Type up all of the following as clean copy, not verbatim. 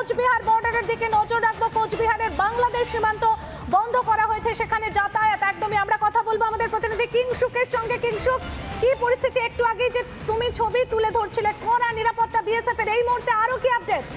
কোচবিহার বর্ডারের দিকে নজর রাখবো। কোচবিহারের বাংলাদেশ সীমান্ত বন্ধ করা হয়েছে, সেখানে যাতায়াত একদমই। আমরা কথা বলবো আমাদের প্রতিনিধি কিংশুকের সঙ্গে। কিংশুক, কি পরিস্থিতি? একটু আগে যে তুমি ছবি তুলে ধরছিলে, কড়া নিরাপত্তা বিএসএফ এর, এই মুহূর্তে আরো কি আপডেট?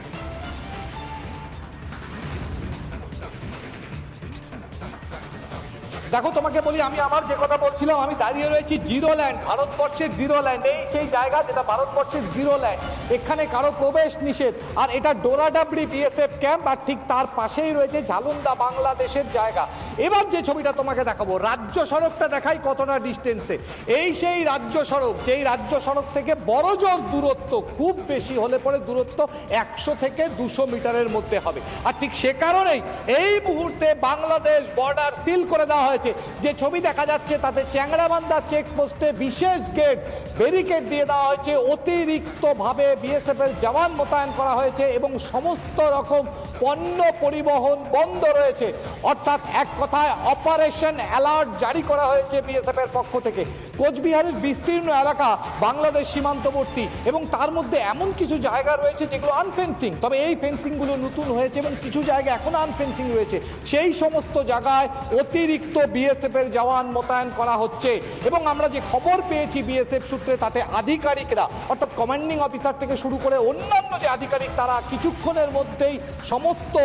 দেখো, তোমাকে বলি, আমি আমার যে কথা বলছিলাম, আমি দাঁড়িয়ে রয়েছি জিরো ল্যান্ড, ভারতবর্ষের জিরো ল্যান্ড। এই সেই জায়গা যেটা ভারতবর্ষের জিরো ল্যান্ড, এখানে কারো প্রবেশ নিষেধ। আর এটা ডোরাডাবড়ি বিএসএফ ক্যাম্প, আর ঠিক তার পাশেই রয়েছে ঝালুন্দা বাংলাদেশের জায়গা। এবার যে ছবিটা তোমাকে দেখাবো, রাজ্য সড়কটা দেখাই কতটা ডিস্টেন্সে। এই সেই রাজ্য সড়ক, যেই রাজ্য সড়ক থেকে বড়জোর দূরত্ব, খুব বেশি হলে পরে দূরত্ব 100 থেকে 200 মিটারের মধ্যে হবে। আর ঠিক সে কারণেই এই মুহূর্তে বাংলাদেশ বর্ডার সিল করে দেওয়া হয়েছে। যে ছবি দেখা যাচ্ছে তাতে চ্যাংড়াবান্ধা চেকপোস্টে বিশেষ গেট, ব্যারিকেড দিয়ে দেওয়া হয়েছে। অতিরিক্তভাবে বিএসএফ এর জওয়ান মোতায়েন করা হয়েছে এবং সমস্ত রকম পণ্য পরিবহন বন্ধ রয়েছে। অর্থাৎ এক কথায় অপারেশন অ্যালার্ট জারি করা হয়েছে বিএসএফ এর পক্ষ থেকে। কোচবিহারের বিস্তীর্ণ এলাকা বাংলাদেশ সীমান্তবর্তী, এবং তার মধ্যে এমন কিছু জায়গা রয়েছে যেগুলো আনফেন্সিং, তবে এই ফেন্সিংগুলো নতুন হয়েছে এবং কিছু জায়গা এখন আনফেন্সিং রয়েছে। সেই সমস্ত জায়গায় অতিরিক্ত বিএসএফ এর জওয়ান মোতায়েন করা হচ্ছে। এবং আমরা যে খবর পেয়েছি বিএসএফ সূত্রে, তাতে আধিকারিকরা, অর্থাৎ কমান্ডিং অফিসার থেকে শুরু করে অন্যান্য যে আধিকারিক, তারা কিছুক্ষণের মধ্যেই সমস্ত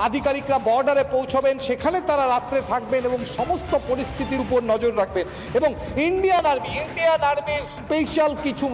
আধিকারিকরা বর্ডারে পৌঁছবেন। সেখানে তারা রাত্রে থাকবেন এবং সমস্ত পরিস্থিতির উপর নজর রাখবেন। এবং ইন্ডিয়ান আর্মির স্পেশাল কিছু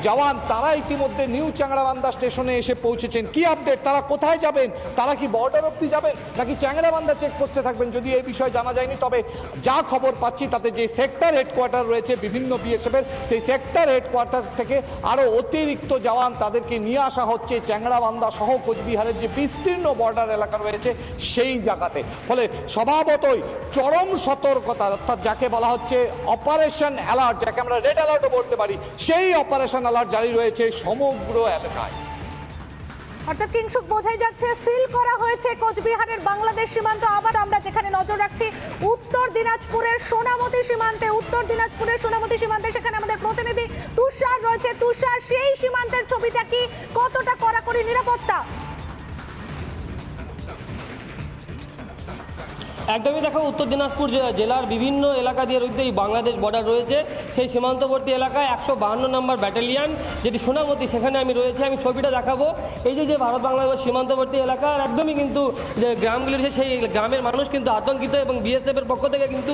জওয়ান, তারা ইতিমধ্যে নিউ চ্যাংড়াবান্ধা স্টেশনে এসে পৌঁছেছেন। কি আপডেট? তারা কোথায় যাবেন? তারা কি বর্ডার অব্দি যাবেন নাকি চ্যাংড়াবান্ধা চেকপোস্টে থাকবেন, যদি এই বিষয়ে জানা যায়নি। তবে যা খবর পাচ্ছি তাতে যে সেক্টর হেডকোয়ার্টার রয়েছে বিভিন্ন বিএসএফ এর, সেই সেক্টর হেডকোয়ার্টার থেকে আরো অতিরিক্ত জওয়ান তাদেরকে নিয়ে আসা হচ্ছে চ্যাংড়াবান্ধা সহ কোচবিহারের যে বিস্তীর্ণ বর্ডার এলাকা রয়েছে সেই জায়গাতে। ফলে স্বভাবতই চরম সতর্কতা, অর্থাৎ যাকে বলা হচ্ছে অপারেশন অ্যালার্ট, যাকে আমরা রেড অ্যালার্টও বলতে পারি, সেই অপারেশন অ্যালার্ট জারি রয়েছে সমগ্র এলাকায়। অর্থাৎ কিংশুক, বোঝাই যাচ্ছে সিল করা হয়েছে কোচবিহারের বাংলাদেশ সীমান্ত। আবার আমরা যেখানে নজর রাখছি উত্তর দিনাজপুরের সোনামতি সীমান্তে, সেখানে আমাদের প্রতিনিধি তুষার রয়েছে। তুষার, সেই সীমান্তের ছবিটা কি, কতটা কড়াকড়ি নিরাপত্তা? একদমই দেখো, উত্তর দিনাজপুর জেলার বিভিন্ন এলাকা দিয়ে রয়েছে এই বাংলাদেশ বর্ডার রয়েছে। সেই সীমান্তবর্তী এলাকায় 152 নম্বর ব্যাটালিয়ান, যেটি সোনামতি, সেখানে আমি রয়েছে। আমি ছবিটা দেখাবো। এই যে ভারত বাংলাদেশ সীমান্তবর্তী এলাকার একদমই কিন্তু যে গ্রামগুলি রয়েছে, সেই গ্রামের মানুষ কিন্তু আতঙ্কিত, এবং বিএসএফ এর পক্ষ থেকে কিন্তু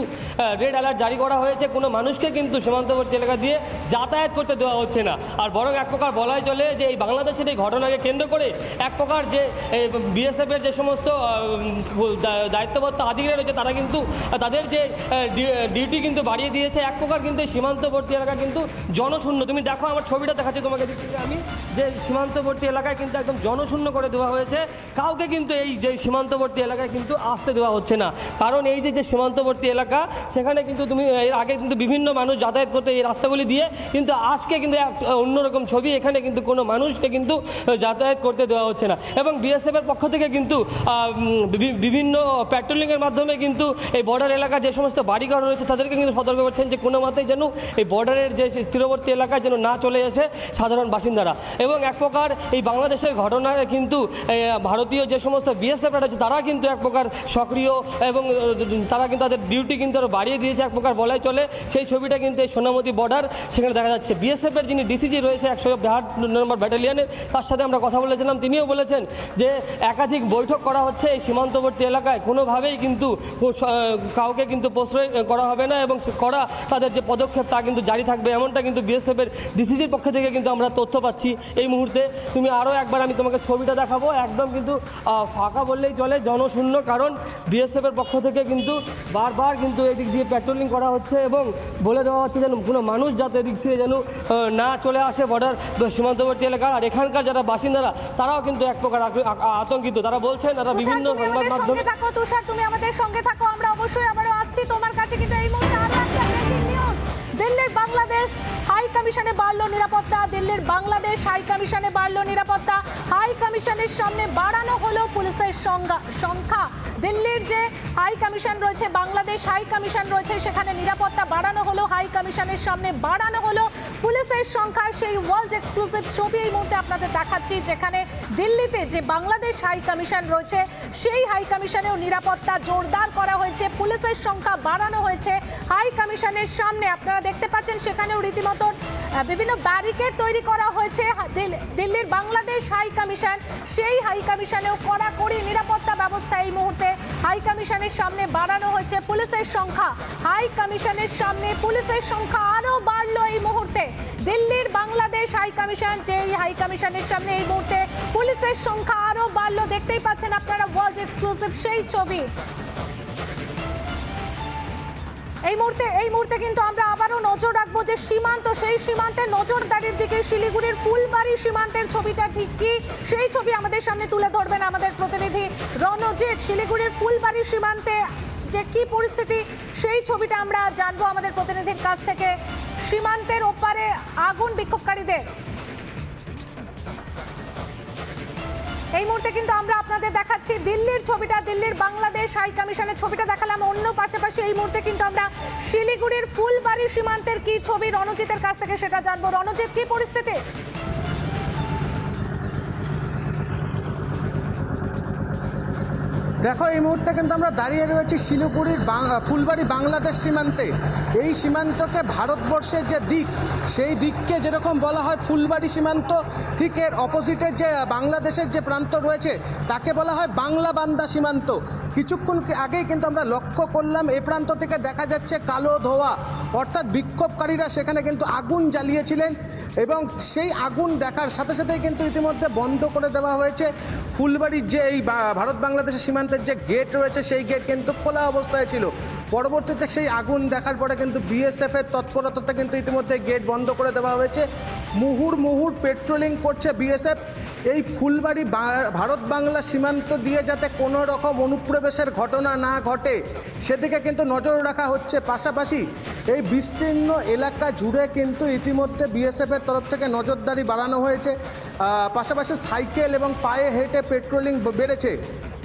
রেড অ্যালার্ট জারি করা হয়েছে। কোনো মানুষকে কিন্তু সীমান্তবর্তী এলাকা দিয়ে যাতায়াত করতে দেওয়া হচ্ছে না। আর বরং এক প্রকার বলাই চলে যে এই বাংলাদেশের এই ঘটনাকে কেন্দ্র করে এক প্রকার যে বিএসএফ এর যে সমস্ত দায়িত্বপ্রাপ্ত রয়েছে, তারা কিন্তু তাদের যে ডিউটি কিন্তু বাড়িয়ে দিয়েছে। এক প্রকার কিন্তু সীমান্তবর্তী এলাকা কিন্তু জনশূন্য। তুমি দেখো, আমার ছবিটা দেখাচ্ছি তোমাকে, আমি যে সীমান্তবর্তী এলাকায় কিন্তু একদম জনশূন্য করে দেওয়া হয়েছে। কাউকে কিন্তু এই যে সীমান্তবর্তী এলাকায় কিন্তু আসতে দেওয়া হচ্ছে না। কারণ এই যে সীমান্তবর্তী এলাকা, সেখানে কিন্তু তুমি এর আগে কিন্তু বিভিন্ন মানুষ যাতায়াত করতে এই রাস্তাগুলি দিয়ে, কিন্তু আজকে কিন্তু অন্যরকম ছবি। এখানে কিন্তু কোনো মানুষকে কিন্তু যাতায়াত করতে দেওয়া হচ্ছে না। এবং বিএসএফ এর পক্ষ থেকে কিন্তু বিভিন্ন প্যাট্রোলিংয়ের মাধ্যমে কিন্তু এই বর্ডার এলাকা যে সমস্ত বাড়িঘর রয়েছে তাদেরকে কিন্তু সতর্ক করছেন যে কোনো মতেই যেন এই বর্ডারের যে তীরবর্তী এলাকায় যেন না চলে আসে সাধারণ বাসিন্দারা। এবং এক প্রকার এই বাংলাদেশের ঘটনায় কিন্তু ভারতীয় যে সমস্ত বিএসএফ রয়েছে, তারা কিন্তু এক প্রকার সক্রিয়, এবং তারা কিন্তু তাদের ডিউটি কিন্তু আরও বাড়িয়ে দিয়েছে এক প্রকার বলাই চলে। সেই ছবিটা কিন্তু এই সোনামতি বর্ডার, সেখানে দেখা যাচ্ছে। বিএসএফ এর যিনি ডিসিজি রয়েছে 152 নম্বর ব্যাটালিয়ানের, তার সাথে আমরা কথা বলেছিলাম। তিনিও বলেছেন যে একাধিক বৈঠক করা হচ্ছে এই সীমান্তবর্তী এলাকায়, কোনোভাবেই কিন্তু কাউকে কিন্তু প্রশ্রয় করা হবে না, এবং করা তাদের যে পদক্ষেপ তা কিন্তু জারি থাকবে, এমনটা কিন্তু বিএসএফ এর ডিসিজির পক্ষ থেকে কিন্তু আমরা তথ্য পাচ্ছি এই মুহূর্তে। তুমি আরও একবার আমি তোমাকে ছবিটা দেখাবো। একদম কিন্তু ফাঁকা বললেই চলে, জনশূন্য। কারণ বিএসএফ এর পক্ষ থেকে কিন্তু বারবার কিন্তু এদিক দিয়ে প্যাট্রোলিং করা হচ্ছে, এবং বলে দেওয়া হচ্ছে যেন কোনো মানুষ যাতে এদিক থেকে যেন না চলে আসে বর্ডার সীমান্তবর্তী এলাকা। আর এখানকার যারা বাসিন্দারা, তারাও কিন্তু এক প্রকার আতঙ্কিত। তারা বলছেন, তারা বিভিন্ন সংবাদ মাধ্যমে। তুষার, তুমি আমাদের সঙ্গে থাকো, আমরা অবশ্যই আবারও আসছি তোমার কাছে। কিন্তু এই মুহূর্তে আরো একটা ব্রেকিং নিউজ, দিল্লির বাংলাদেশ হাই কমিশনে বাড়ল নিরাপত্তা। দিল্লির বাংলাদেশ হাই কমিশনে বাড়ল নিরাপত্তা। হাই কমিশনের সামনে বাড়ানো হলো পুলিশের সংখ্যা। দিল্লির যে হাই কমিশন রয়েছে, বাংলাদেশ হাই কমিশন রয়েছে, সেখানে নিরাপত্তা বাড়ানো হলো, হাই কমিশনের সামনে বাড়ানো হলো পুলিশের সংখ্যা। সেই ওয়ার্ল্ড এক্সক্লুসিভ ছবি এই মুহূর্তে আপনাদের দেখাচ্ছি, যেখানে দিল্লিতে যে বাংলাদেশ হাই কমিশন রয়েছে সেই হাই কমিশনেও নিরাপত্তা জোরদার করা হয়েছে, পুলিশের সংখ্যা বাড়ানো হয়েছে হাই কমিশনের সামনে। আপনারা দেখতে পাচ্ছেন সেখানেও রীতিমতো বিভিন্ন ব্যারিকেড তৈরি করা হয়েছে। দিল্লির বাংলাদেশ হাই কমিশন, সেই হাই কমিশনেও কড়াকড়ি নিরাপত্তা ব্যবস্থা এই মুহূর্তে হাই কমিশনের সামনে বাড়ানো হয়েছে। পুলিশের সংখ্যা হাই কমিশনের সামনে পুলিশের সংখ্যা আরো বাড়লো এই মুহূর্তে। দিল্লির বাংলাদেশ হাই কমিশন, যে হাই কমিশনের সামনে এই মুহূর্তে পুলিশের সংখ্যা আরো বাড়লো। দেখতেই পাচ্ছেন আপনারা ওয়ার্ল্ড এক্সক্লুসিভ সেই ছবি। এই মুহূর্তে কিন্তু আমরা আবারও নজর রাখবো যে সীমান্ত, সেই সীমান্তে নজরদারির দিকে শিলিগুড়ির ফুলবাড়ি সীমান্তের ছবিটা ঠিক কি, সেই ছবি আমাদের সামনে তুলে ধরবেন আমাদের প্রতিনিধি রণজিৎ। শিলিগুড়ির ফুলবাড়ি সীমান্তে যে কি পরিস্থিতি, সেই ছবিটা আমরা জানবো আমাদের প্রতিনিধির কাছ থেকে। সীমান্তের ওপারে আগুন বিক্ষোভকারীদের, এই মুহূর্তে কিন্তু আমরা আপনাদের দেখাচ্ছি দিল্লির ছবিটা, দিল্লির বাংলাদেশ হাই কমিশনের ছবিটা দেখালাম। অন্য পাশাপাশি এই মুহূর্তে কিন্তু আমরা শিলিগুড়ির ফুলবাড়ি সীমান্তের কি ছবি রণজিতের কাছ থেকে সেটা জানবো। রণজিৎ, কি পরিস্থিতি? দেখো, এই মুহূর্তে কিন্তু আমরা দাঁড়িয়ে রয়েছি শিলিগুড়ির ফুলবাড়ি বাংলাদেশ সীমান্তে। এই সীমান্তকে ভারতবর্ষের যে দিক, সেই দিককে যেরকম বলা হয় ফুলবাড়ি সীমান্ত, ঠিক এর অপোজিটের যে বাংলাদেশের যে প্রান্ত রয়েছে তাকে বলা হয় বাংলা বান্দা সীমান্ত। কিছুক্ষণ আগেই কিন্তু আমরা লক্ষ্য করলাম এ প্রান্ত থেকে দেখা যাচ্ছে কালো ধোঁয়া, অর্থাৎ বিক্ষোভকারীরা সেখানে কিন্তু আগুন জ্বালিয়েছিলেন এবং সেই আগুন দেখার সাথে সাথেই কিন্তু ইতিমধ্যে বন্ধ করে দেওয়া হয়েছে ফুলবাড়ির যে এই ভারত বাংলাদেশের সীমান্তের যে গেট রয়েছে সেই গেট কিন্তু খোলা অবস্থায় ছিল। পরবর্তীতে সেই আগুন দেখার পরে কিন্তু বিএসএফের তৎপরতাতে কিন্তু ইতিমধ্যে গেট বন্ধ করে দেওয়া হয়েছে। মুহুর্মুহুর পেট্রোলিং করছে বিএসএফ এই ফুলবাড়ি ভারত বাংলা সীমান্ত দিয়ে, যাতে কোনো রকম অনুপ্রবেশের ঘটনা না ঘটে সেদিকে কিন্তু নজর রাখা হচ্ছে। পাশাপাশি এই বিস্তীর্ণ এলাকা জুড়ে কিন্তু ইতিমধ্যে বিএসএফের তরফ থেকে নজরদারি বাড়ানো হয়েছে। পাশাপাশি সাইকেল এবং পায়ে হেঁটে পেট্রোলিং বেড়েছে।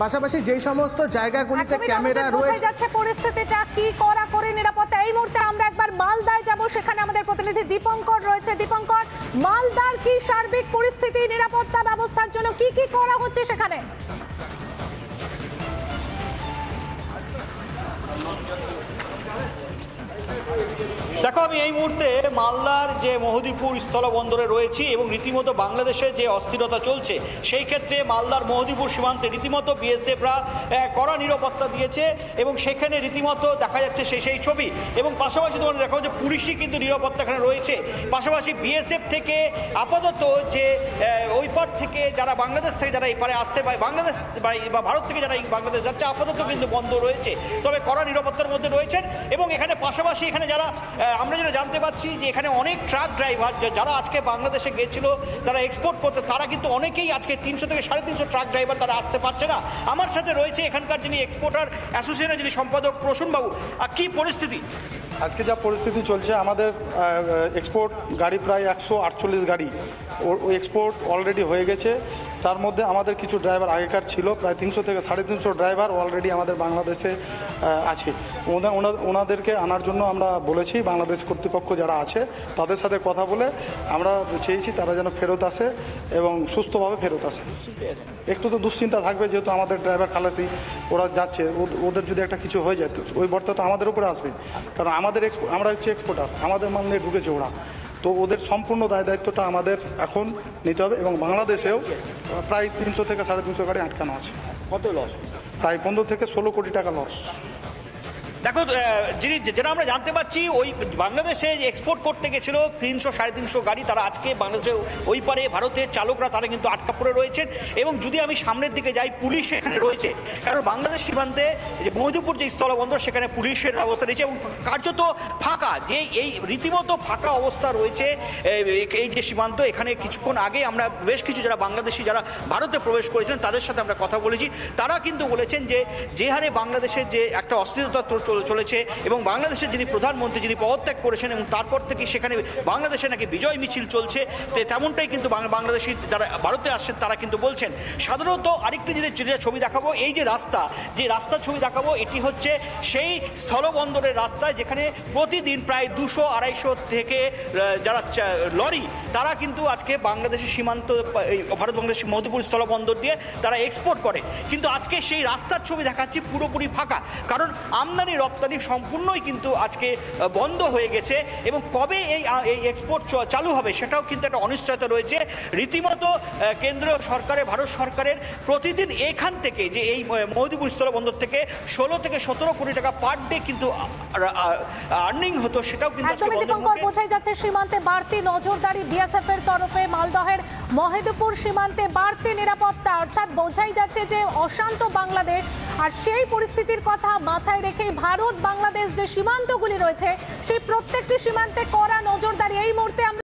পাশাপাশি যেই সমস্ত জায়গাগুলিতে ক্যামেরা রয়েছে, যাচ্ছে পরিস্থিতিটা কি করা করে নিরাপত্তা। এই মুহূর্তে আমরা একবার মালদায় যাব, সেখানে আমাদের প্রতিনিধি দীপঙ্কর রয়েছে। দীপঙ্কর, মালদার কি সার্বিক পরিস্থিতি, নিরাপত্তা ব্যবস্থার জন্য কি কি করা হচ্ছে সেখানে? দেখো, আমি এই মুহূর্তে মালদার যে মহদীপুর স্থলবন্দরে রয়েছি এবং রীতিমতো বাংলাদেশে যে অস্থিরতা চলছে সেই ক্ষেত্রে মালদার মহদীপুর সীমান্তে রীতিমতো বিএসএফরা কড়া নিরাপত্তা দিয়েছে এবং সেখানে রীতিমতো দেখা যাচ্ছে সেই ছবি। এবং পাশাপাশি তোমার দেখো যে পুলিশই কিন্তু নিরাপত্তা এখানে রয়েছে। পাশাপাশি বিএসএফ থেকে আপাতত যে ওই পার থেকে যারা বাংলাদেশ থেকে যারা এই পারে আসছে বা বাংলাদেশ বা ভারত থেকে যারা এই বাংলাদেশ যাচ্ছে আপাতত কিন্তু বন্ধ রয়েছে, তবে কড়া নিরাপত্তার মধ্যে রয়েছেন। এবং এখানে পাশাপাশি এখানে যারা আমরা যেটা জানতে পারছি যে এখানে অনেক ট্রাক ড্রাইভার যারা আজকে বাংলাদেশে গেছিল, তারা এক্সপোর্ট করতে, তারা কিন্তু অনেকেই আজকে 300 থেকে 350 ট্রাক ড্রাইভার তারা আসতে পারছে না। আমার সাথে রয়েছে এখানকার যিনি এক্সপোর্টার অ্যাসোসিয়েশনের যিনি সম্পাদক প্রসূনবাবু। কি পরিস্থিতি আজকে? যা পরিস্থিতি চলছে, আমাদের এক্সপোর্ট গাড়ি প্রায় 148 গাড়ি ওই এক্সপোর্ট অলরেডি হয়ে গেছে। তার মধ্যে আমাদের কিছু ড্রাইভার আগেকার ছিল, প্রায় 300 থেকে 350 ড্রাইভার অলরেডি আমাদের বাংলাদেশে আছে। ওনাদেরকে আনার জন্য আমরা বলেছি, বাংলাদেশ কর্তৃপক্ষ যারা আছে তাদের সাথে কথা বলে আমরা চেয়েছি তারা যেন ফেরত আসে এবং সুস্থভাবে ফেরত আসে। একটু তো দুশ্চিন্তা থাকবে, যেহেতু আমাদের ড্রাইভার খালাসি ওরা যাচ্ছে, ওদের যদি একটা কিছু হয়ে যায় ওই বর্তা তো আমাদের উপরে আসবে, কারণ আমরা হচ্ছে এক্সপোর্টার, আমাদের মাল নিয়ে ঢুকেছে ওরা, তো ওদের সম্পূর্ণ দায়িত্বটা আমাদের এখন নিতে হবে। এবং বাংলাদেশেও প্রায় 300 থেকে 350 গাড়ি আটকানো আছে। কত লস? প্রায় 15 থেকে 16 কোটি টাকা লস। দেখো, যেটা আমরা জানতে পারছি ওই বাংলাদেশে এক্সপোর্ট করতে গেছিল 300-350 গাড়ি, তারা আজকে বাংলাদেশে ওই পারে ভারতের চালকরা তারা কিন্তু আটকা পড়ে রয়েছেন। এবং যদি আমি সামনের দিকে যাই, পুলিশ এখানে রয়েছে, কারণ বাংলাদেশ সীমান্তে যে মহদীপুর যে স্থলবন্দর সেখানে পুলিশের অবস্থা রয়েছে এবং কার্যত ফাঁকা, যে এই রীতিমতো ফাঁকা অবস্থা রয়েছে এই যে সীমান্ত। এখানে কিছুক্ষণ আগে আমরা বেশ কিছু যারা বাংলাদেশি যারা ভারতে প্রবেশ করেছিলেন তাদের সাথে আমরা কথা বলেছি, তারা কিন্তু বলেছেন যে হারে বাংলাদেশের যে একটা অস্থিরতা চলেছে এবং বাংলাদেশের যিনি প্রধানমন্ত্রী যিনি পদত্যাগ করেছেন এবং তারপর থেকে সেখানে বাংলাদেশে নাকি বিজয় মিছিল চলছে, তেমনটাই কিন্তু বাংলাদেশি যারা ভারতে আসছেন তারা কিন্তু বলছেন। সাধারণত আরেকটি যে ছবি দেখাবো, এই যে রাস্তার ছবি দেখাবো, এটি হচ্ছে সেই স্থলবন্দরের রাস্তা যেখানে প্রতিদিন প্রায় 200-250 থেকে যারা লরি তারা কিন্তু আজকে বাংলাদেশের সীমান্ত ভারত বাংলাদেশ মধুপুর স্থলবন্দর দিয়ে তারা এক্সপোর্ট করে। কিন্তু আজকে সেই রাস্তার ছবি দেখাচ্ছি পুরোপুরি ফাঁকা, কারণ আমদানি রপ্তানি সম্পূর্ণই কিন্তু আজকে বন্ধ হয়ে গেছে এবং কবে এই এক্সপোর্ট চালু হবে সেটাও কিন্তু একটা অনিশ্চয়তা রয়েছে। রীতিমতো কেন্দ্র সরকারের, ভারত সরকারের প্রতিদিন এখান থেকে যে এই মধুপুর স্থলবন্দর থেকে 16 থেকে 17 কোটি টাকা পার ডে কিন্তু আর্নিং হতো, সেটাও কিন্তু একদমই দীপঙ্কর, বোঝাই যাচ্ছে সীমান্তে বাড়তি নজরদারি বিএসএফ এর তরফে, মালদহের মহেদপুর সীমান্তে বাড়তি নিরাপত্তা, অর্থাৎ বোঝাই যাচ্ছে যে অশান্ত বাংলাদেশ। আর সেই পরিস্থিতির কথা মাথায় রেখেই ভারত বাংলাদেশ যে সীমান্তগুলি রয়েছে সেই প্রত্যেকটি সীমান্তে কড়া নজরদারি এই মুহূর্তে আমরা